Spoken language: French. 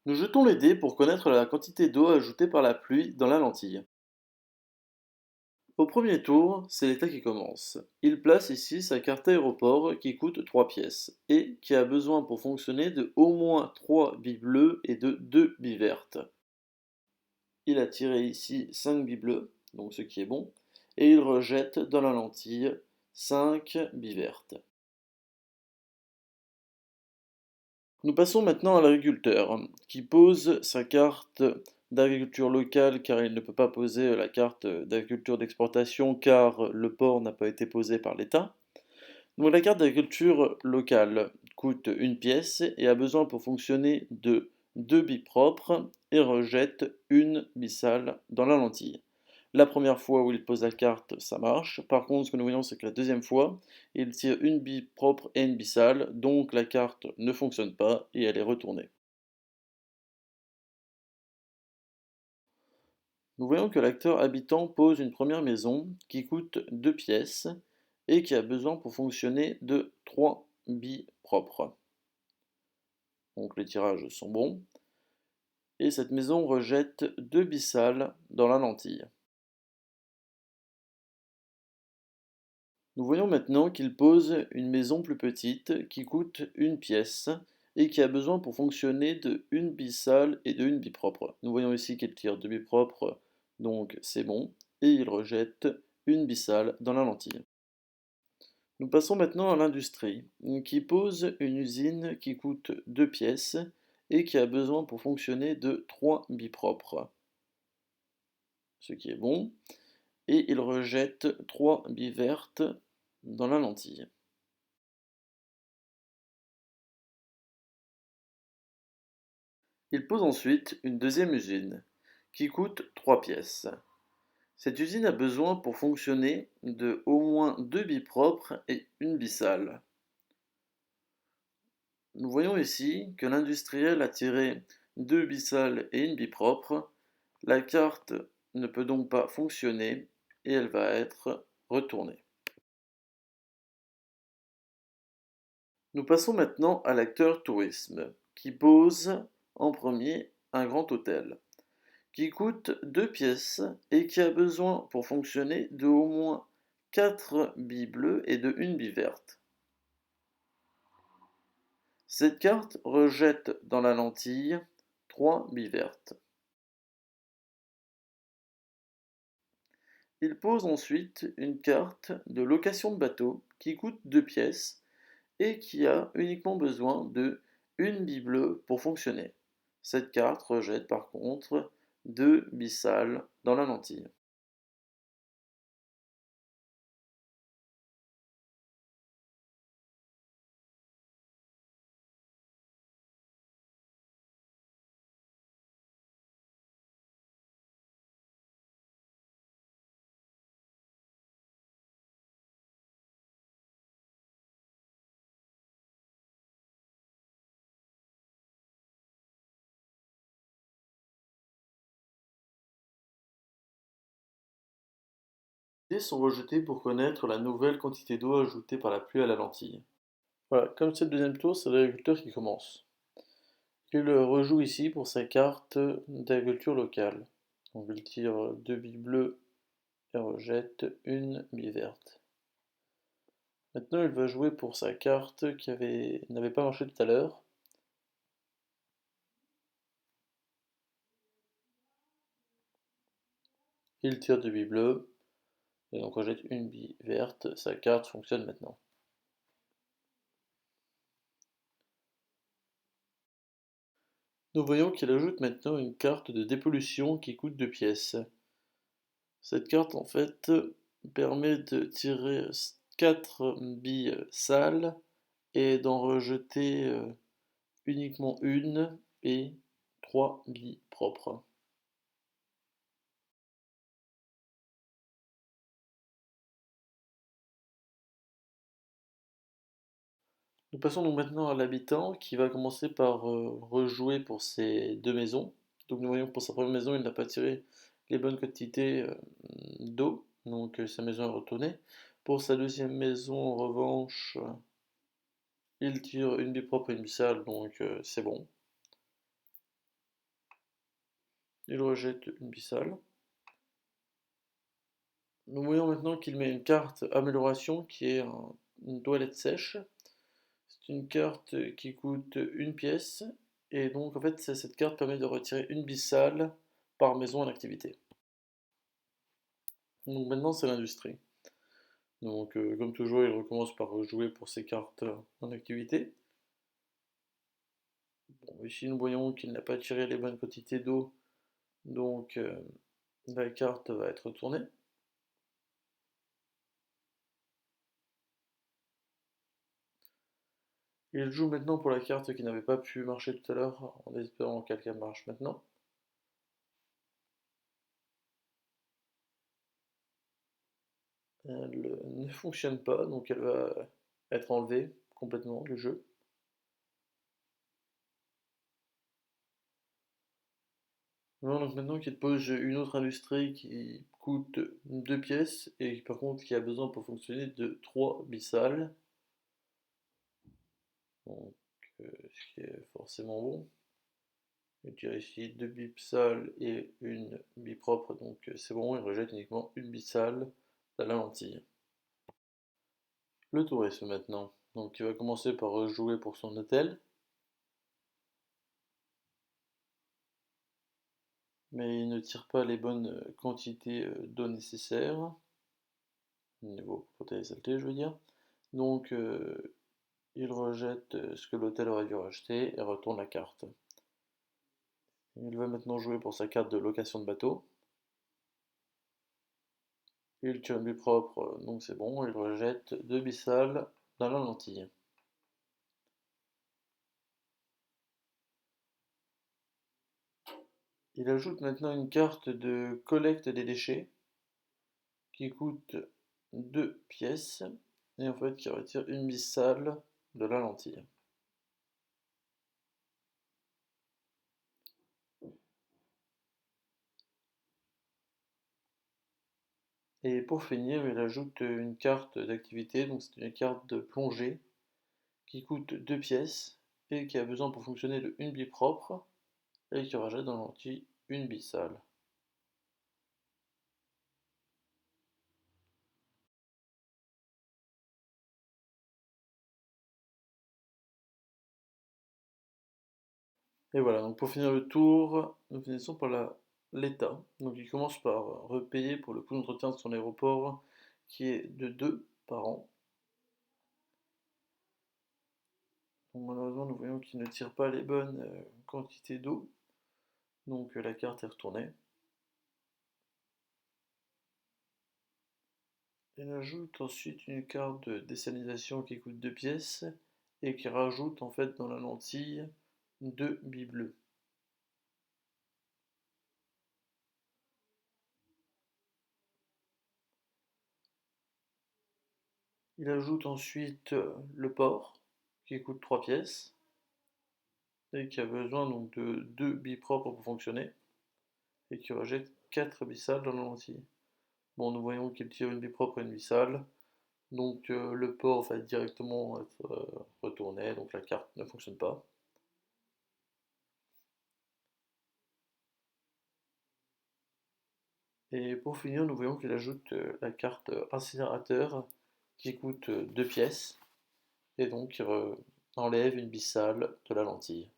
Nous jetons les dés pour connaître la quantité d'eau ajoutée par la pluie dans la lentille. Au premier tour, c'est l'État qui commence. Il place ici sa carte aéroport qui coûte 3 pièces et qui a besoin pour fonctionner de au moins 3 billes bleues et de 2 billes vertes. Il a tiré ici 5 billes bleues, donc ce qui est bon, et il rejette dans la lentille 5 billes vertes. Nous passons maintenant à l'agriculteur, qui pose sa carte d'agriculture locale car il ne peut pas poser la carte d'agriculture d'exportation car le port n'a pas été posé par l'État. Donc la carte d'agriculture locale coûte une pièce et a besoin pour fonctionner de 2 billes propres et rejette une bille sale dans la lentille. La première fois où il pose la carte, ça marche. Par contre, ce que nous voyons, c'est que la deuxième fois, il tire une bille propre et une bille sale, donc la carte ne fonctionne pas et elle est retournée. Nous voyons que l'acteur habitant pose une première maison qui coûte 2 pièces et qui a besoin pour fonctionner de 3 billes propres. Donc les tirages sont bons. Et cette maison rejette 2 billes sales dans la lentille. Nous voyons maintenant qu'il pose une maison plus petite qui coûte une pièce et qui a besoin pour fonctionner de une bille sale et de une bille propre. Nous voyons ici qu'il tire 2 billes propres, donc c'est bon, et il rejette une bille sale dans la lentille. Nous passons maintenant à l'industrie, qui pose une usine qui coûte 2 pièces et qui a besoin pour fonctionner de 3 billes propres, ce qui est bon, et il rejette 3 billes vertes dans la lentille. Il pose ensuite une deuxième usine, qui coûte 3 pièces. Cette usine a besoin pour fonctionner de au moins 2 billes propres et une bille sale. Nous voyons ici que l'industriel a tiré 2 billes sales et une bille propre. La carte ne peut donc pas fonctionner et elle va être retournée. Nous passons maintenant à l'acteur tourisme, qui pose en premier un grand hôtel, qui coûte 2 pièces et qui a besoin pour fonctionner de au moins 4 billes bleues et de une bille verte. Cette carte rejette dans la lentille 3 billes vertes. Il pose ensuite une carte de location de bateau qui coûte 2 pièces et qui a uniquement besoin de une bille bleue pour fonctionner. Cette carte rejette par contre 2 billes sales dans la lentille. Les dés sont rejetés pour connaître la nouvelle quantité d'eau ajoutée par la pluie à la lentille. Voilà, comme c'est le deuxième tour, c'est l'agriculteur qui commence. Il rejoue ici pour sa carte d'agriculture locale. Donc il tire 2 billes bleues et rejette une bille verte. Maintenant, il va jouer pour sa carte qui n'avait pas marché tout à l'heure. Il tire 2 billes bleues et donc rejette une bille verte. Sa carte fonctionne maintenant. Nous voyons qu'il ajoute maintenant une carte de dépollution qui coûte 2 pièces. Cette carte en fait permet de tirer 4 billes sales et d'en rejeter uniquement une et 3 billes propres. Nous passons donc maintenant à l'habitant qui va commencer par rejouer pour ses deux maisons. Donc nous voyons que pour sa première maison, il n'a pas tiré les bonnes quantités d'eau, donc sa maison est retournée. Pour sa deuxième maison, en revanche, il tire une bille propre et une bille sale, donc c'est bon. Il rejette une bissale. Nous voyons maintenant qu'il met une carte amélioration qui est une toilette sèche. C'est une carte qui coûte une pièce. Et donc en fait cette carte permet de retirer une bissale par maison en activité. Donc maintenant c'est l'industrie. Donc comme toujours il recommence par jouer pour ses cartes en activité. Bon, ici nous voyons qu'il n'a pas tiré les bonnes quantités d'eau. Donc la carte va être tournée. Il joue maintenant pour la carte qui n'avait pas pu marcher tout à l'heure, en espérant qu'elle marche maintenant. Elle ne fonctionne pas, donc elle va être enlevée complètement du jeu. Donc maintenant qu'il pose une autre industrie qui coûte 2 pièces et par contre qui a besoin pour fonctionner de 3 bissales. Donc, ce qui est forcément bon. Je tire ici 2 bipsales et une bipropre, donc c'est bon, il rejette uniquement une bissale à la lentille. Le tourisme maintenant. Donc il va commencer par jouer pour son hôtel. Mais il ne tire pas les bonnes quantités d'eau nécessaires. Niveau protéines saleté, je veux dire. Donc il rejette ce que l'hôtel aurait dû racheter et retourne la carte. Il va maintenant jouer pour sa carte de location de bateau. Il tire une but propre, donc c'est bon, il rejette 2 bissales dans la lentille. Il ajoute maintenant une carte de collecte des déchets qui coûte 2 pièces et en fait qui retire une bissale de la lentille. Et pour finir, il ajoute une carte d'activité, donc c'est une carte de plongée qui coûte 2 pièces et qui a besoin pour fonctionner de une bille propre et qui rajoute dans la lentille une bille sale. Et voilà, donc pour finir le tour, nous finissons par l'État. Donc il commence par repayer pour le coût d'entretien de son aéroport qui est de 2 par an. Donc malheureusement, nous voyons qu'il ne tire pas les bonnes quantités d'eau. Donc la carte est retournée. Il ajoute ensuite une carte de désalinisation qui coûte 2 pièces et qui rajoute en fait dans la lentille 2 billes bleues. Il ajoute ensuite le port qui coûte 3 pièces et qui a besoin donc de 2 billes propres pour fonctionner et qui rejette 4 bissales dans la lentille. Bon, nous voyons qu'il tire une bille propre et une bille sale, donc le port va directement être retourné, donc la carte ne fonctionne pas. Et pour finir, nous voyons qu'il ajoute la carte incinérateur qui coûte 2 pièces et donc enlève une bissale de la lentille.